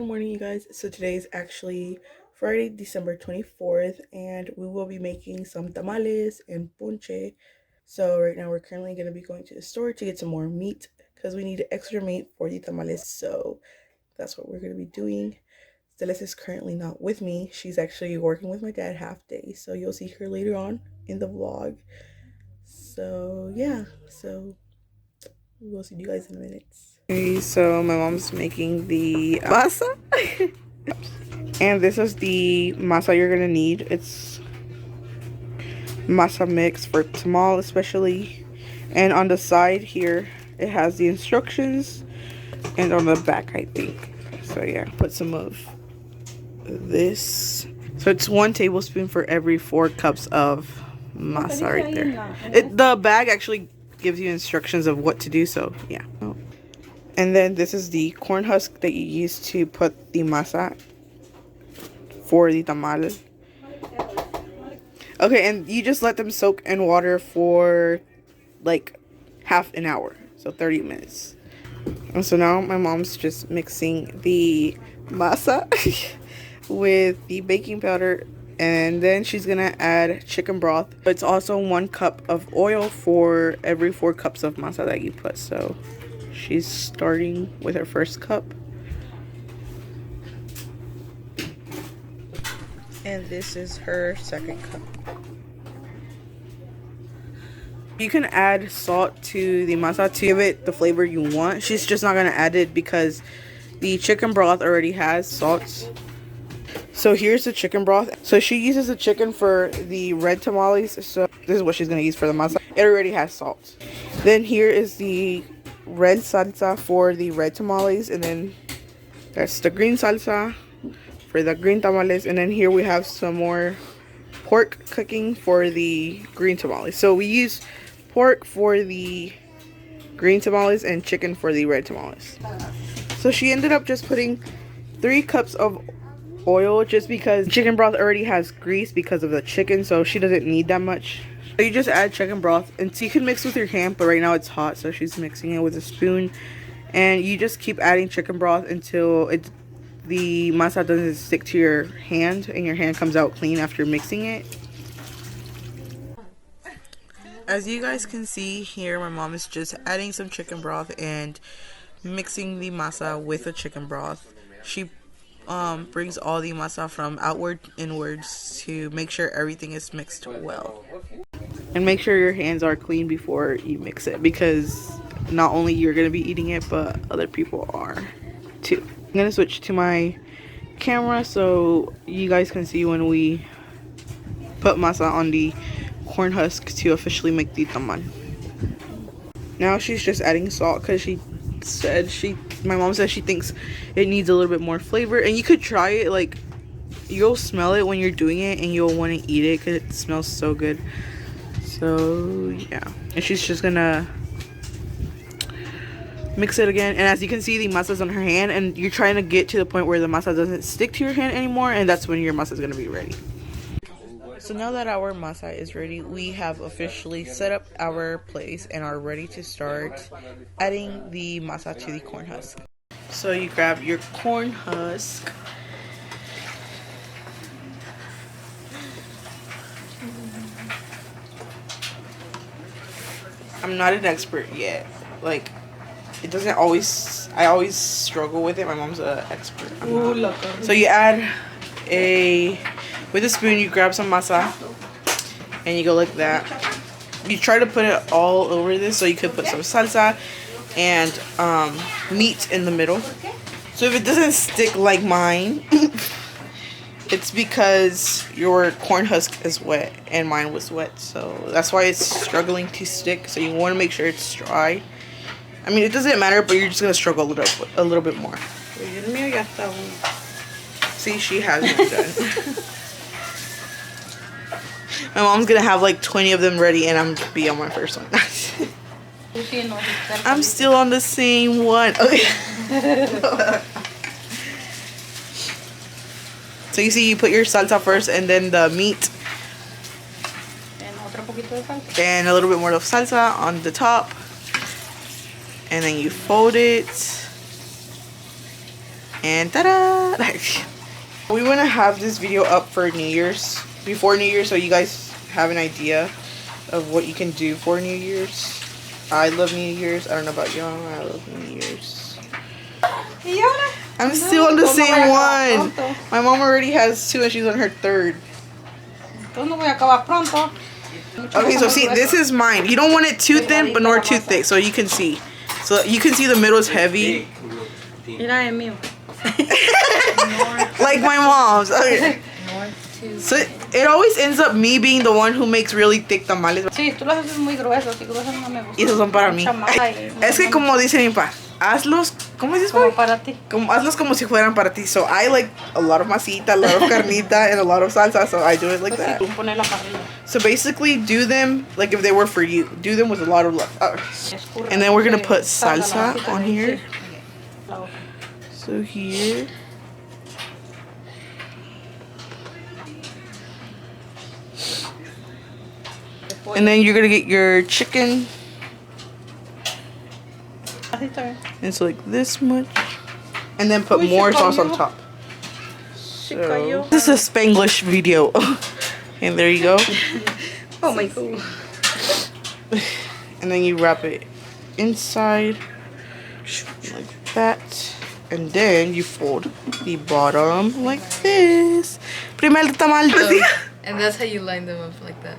morning, you guys. So today is actually Friday, December 24th, and we will be making some tamales and ponche. So right now we're currently going to be going to the store to get some more meat because we need extra meat for the tamales. So that's what we're going to be doing. Celeste is currently not with me. She's actually working with my dad half day. So you'll see her later on in the vlog. So yeah, so we'll see you guys in a minute. Okay, so my mom's making the masa. And this is the masa you're gonna need. It's masa mix for tamal especially. And on the side here, it has the instructions. And on the back, I think. So yeah, put some of this. So it's 1 tablespoon for every 4 cups of masa right there. The bag actually gives you instructions of what to do, so yeah. And then this is the corn husk that you use to put the masa for the tamal. Okay, and you just let them soak in water for like half an hour, so 30 minutes. And so now my mom's just mixing the masa with the baking powder, and then she's gonna add chicken broth. It's also 1 cup of oil for every 4 cups of masa that you put. So she's starting with her first cup. And this is her second cup. You can add salt to the masa to give it the flavor you want. She's just not going to add it because the chicken broth already has salt. So here's the chicken broth. So she uses the chicken for the red tamales. So this is what she's going to use for the masa. It already has salt. Then here is the red salsa for the red tamales. And then that's the green salsa for the green tamales. And then here we have some more pork cooking for the green tamales. So we use pork for the green tamales and chicken for the red tamales. So she ended up just putting 3 cups of oil just because chicken broth already has grease because of the chicken, so she doesn't need that much. So you just add chicken broth, and so you can mix with your hand, but right now it's hot, so she's mixing it with a spoon. And you just keep adding chicken broth until the masa doesn't stick to your hand and your hand comes out clean after mixing it. As you guys can see here, my mom is just adding some chicken broth and mixing the masa with the chicken broth. She brings all the masa from outward inwards to make sure everything is mixed well. And make sure your hands are clean before you mix it, because not only you're going to be eating it, but other people are too. I'm going to switch to my camera so you guys can see when we put masa on the corn husk to officially make the tamal. Now she's just adding salt because my mom said she thinks it needs a little bit more flavor. And you could try it, like you'll smell it when you're doing it and you'll want to eat it because it smells so good. So yeah, and she's just gonna mix it again. And as you can see, the masa's on her hand, and you're trying to get to the point where the masa doesn't stick to your hand anymore, and that's when your masa is gonna be ready. So now that our masa is ready, we have officially set up our place and are ready to start adding the masa to the corn husk. So you grab your corn husk. I'm not an expert yet. Like, it doesn't always, I always struggle with it. My mom's an expert. So you add with a spoon, you grab some masa and you go like that. You try to put it all over this, so you could put some salsa and meat in the middle. So if it doesn't stick like mine, it's because your corn husk is wet and mine was wet, so that's why it's struggling to stick. So you want to make sure it's dry. I mean, it doesn't matter, but you're just gonna struggle a little bit more. See, she has it done. My mom's gonna have like 20 of them ready, and I'm gonna be on my first one. I'm still on the same one. Okay. So you see, you put your salsa first, and then the meat, and a little bit more of salsa on the top, and then you fold it. And ta-da! We want to have this video up for New Year's, before New Year's, so you guys have an idea of what you can do for New Year's. I love New Year's. I don't know about y'all. I love New Year's. I'm still on the same one. My mom already has 2 and she's on her 3rd. Okay, so see, this is mine. You don't want it too thin, but nor too thick, so you can see. So you can see the middle is heavy. Like my mom's. Okay. So it always ends up me being the one who makes really thick tamales. Y esos son para mí. Es que como dice mi papá, hazlos, ¿cómo dices? Como para ti. Hazlos como si fueran para ti. So I like a lot of masita, a lot of carnita, and a lot of salsa, so I do it like that. So basically do them like if they were for you. Do them with a lot of love. And then we're going to put salsa on here. So here. And then you're gonna get your chicken. It's like this much. And then put more sauce on top. So, this is a Spanglish video. And there you go. Oh my god. And then you wrap it inside. Like that. And then you fold the bottom like this. Primer tamal. And that's how you line them up like that.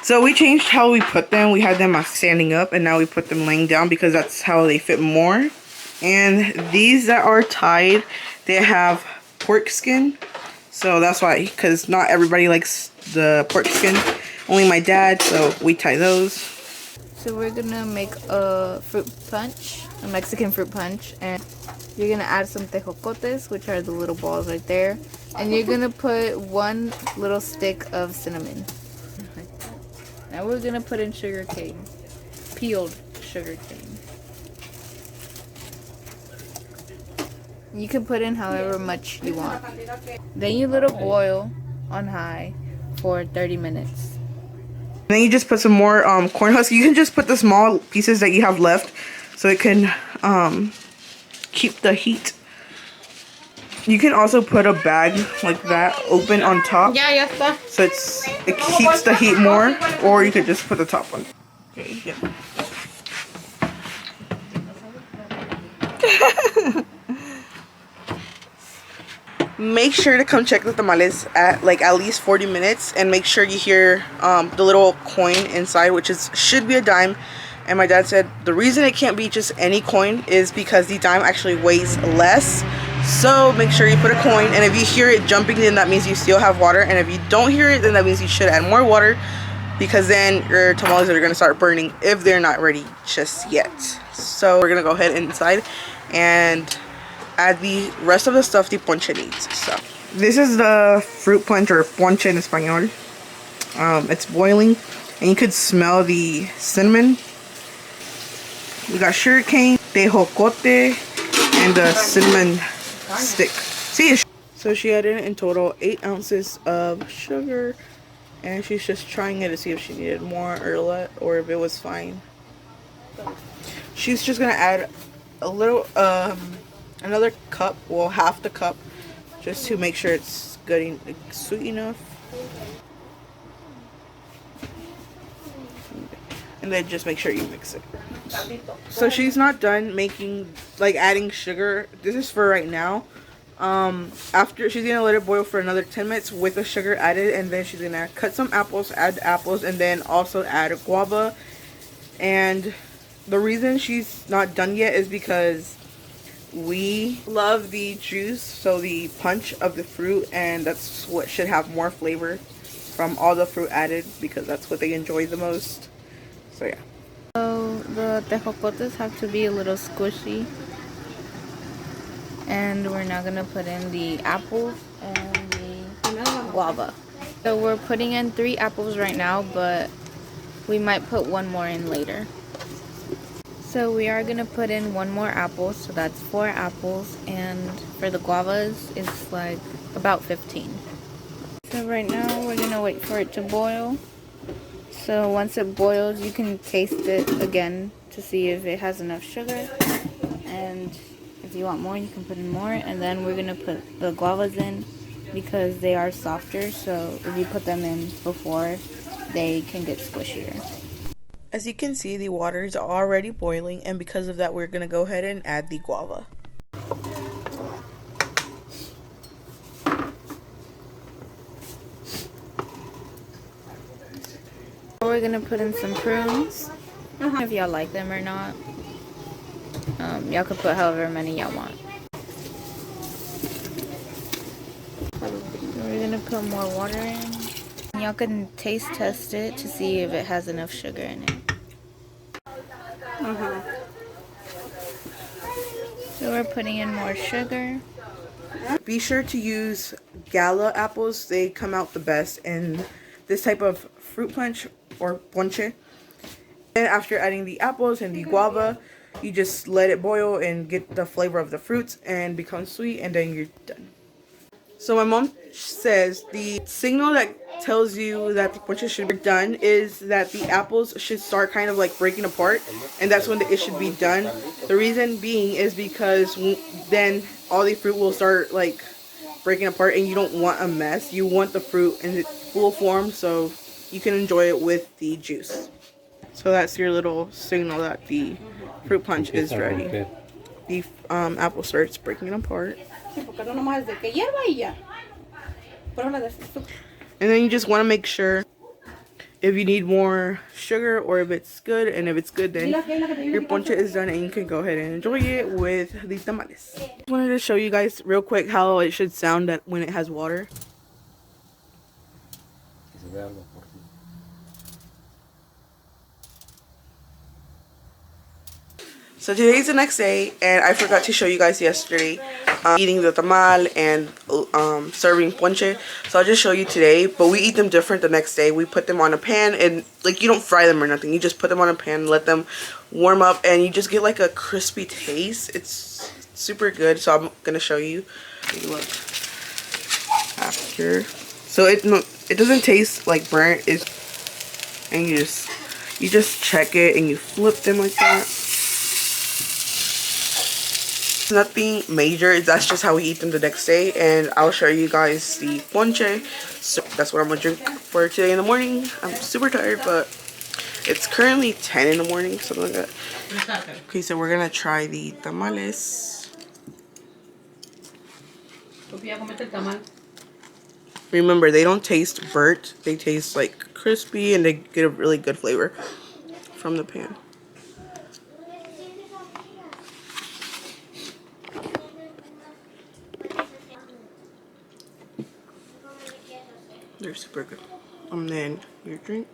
So we changed how we put them. We had them standing up and now we put them laying down because that's how they fit more. And these that are tied, they have pork skin. So that's why, because not everybody likes the pork skin. Only my dad, so we tie those. So we're gonna make a fruit punch, a Mexican fruit punch, and you're gonna add some tejocotes, which are the little balls right there, and you're gonna put 1 little stick of cinnamon. Now we're gonna put in sugar cane, peeled sugar cane. You can put in however much you want. Then you let it boil on high for 30 minutes. And then you just put some more corn husk. You can just put the small pieces that you have left so it can keep the heat. You can also put a bag like that open on top. Ya está. So it keeps the heat more, or you could just put the top one. Okay, yeah. Make sure to come check the tamales at least 40 minutes and make sure you hear the little coin inside, which should be a dime. And my dad said the reason it can't be just any coin is because the dime actually weighs less. So make sure you put a coin, and if you hear it jumping, then that means you still have water, and if you don't hear it, then that means you should add more water, because then your tamales are going to start burning if they're not ready just yet. So we're going to go ahead inside and add the rest of the stuff the ponche needs. So this is the fruit punch, or ponche in español. It's boiling and you could smell the cinnamon. We got sugarcane, tejocote, and the cinnamon stick. See, so she added in total 8 ounces of sugar, and she's just trying it to see if she needed more or if it was fine. She's just gonna add a little another cup, well, half the cup, just to make sure it's good, sweet enough. And then just make sure you mix it. So she's not done making, adding sugar. This is for right now. After, she's gonna let it boil for another 10 minutes with the sugar added, and then she's gonna cut some apples, add apples, and then also add guava and The reason she's not done yet is because we love the juice, so the punch of the fruit, and that's what should have more flavor from all the fruit added because that's what they enjoy the most. So yeah. So the tejocotes have to be a little squishy. And we're now gonna put in the apples and the guava. So we're putting in 3 apples right now, but we might put 1 more in later. So we are gonna put in 1 more apple, so that's 4 apples, and for the guavas, it's like about 15. So right now we're gonna wait for it to boil. So once it boils, you can taste it again to see if it has enough sugar, and if you want more, you can put in more. And then we're gonna put the guavas in because they are softer, so if you put them in before, they can get squishier. As you can see, the water is already boiling, and because of that, we're gonna go ahead and add the guava. We're gonna put in some prunes, if y'all like them or not. Y'all can put however many y'all want. We're gonna put more water in. Y'all can taste test it to see if it has enough sugar in it. So we're putting in more sugar. Be sure to use Gala apples. They come out the best in this type of fruit punch or ponche. And after adding the apples and the guava, you just let it boil and get the flavor of the fruits and become sweet, and then you're done. So my mom says the signal that tells you that the ponche should be done is that the apples should start kind of like breaking apart, and that's when it should be done. The reason being is because then all the fruit will start like breaking apart, and you don't want a mess. You want the fruit in its full form so you can enjoy it with the juice. So that's your little signal that the fruit punch is ready. The apple starts breaking apart. And then you just want to make sure if you need more sugar or if it's good, and if it's good, then your ponche is done and you can go ahead and enjoy it with the tamales. I wanted to show you guys real quick how it should sound when it has water. So today's the next day, and I forgot to show you guys yesterday eating the tamal and serving ponche. So I'll just show you today, but we eat them different the next day. We put them on a pan, and like you don't fry them or nothing. You just put them on a pan and let them warm up, and you just get like a crispy taste. It's super good. So I'm gonna show you. Look after. So it doesn't taste like burnt. And you just check it and you flip them like that. Nothing major, that's just how we eat them the next day, and I'll show you guys the ponche. So that's what I'm gonna drink for today in the morning. I'm super tired, but it's currently 10 in the morning, something like that. Okay, so we're gonna try the tamales. Remember, they don't taste burnt, they taste like crispy, and they get a really good flavor from the pan. They're super good. And then your drink.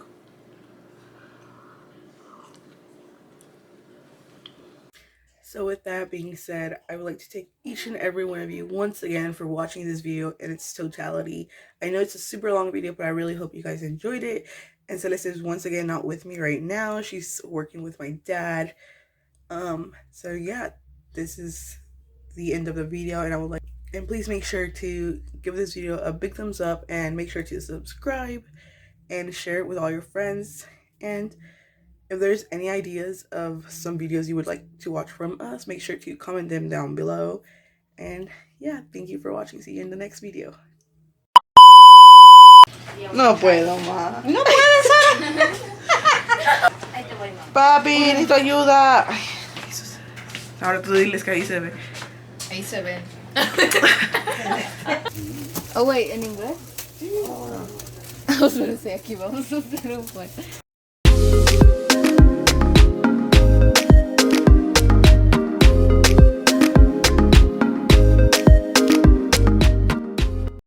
So with that being said, I would like to thank each and every one of you once again for watching this video in its totality. I know it's a super long video, but I really hope you guys enjoyed it. And Celeste is once again not with me right now. She's working with my dad. So yeah, this is the end of the video, and please make sure to give this video a big thumbs up, and make sure to subscribe and share it with all your friends. And if there's any ideas of some videos you would like to watch from us, make sure to comment them down below. And yeah, thank you for watching. See you in the next video. No puedo más. No puedes. Papi, necesito ayuda. Ay, Jesús. Ahora tú diles que ahí se ve. Ahí se ve. Oh wait, in English? I was gonna say aquí vamos a hacer un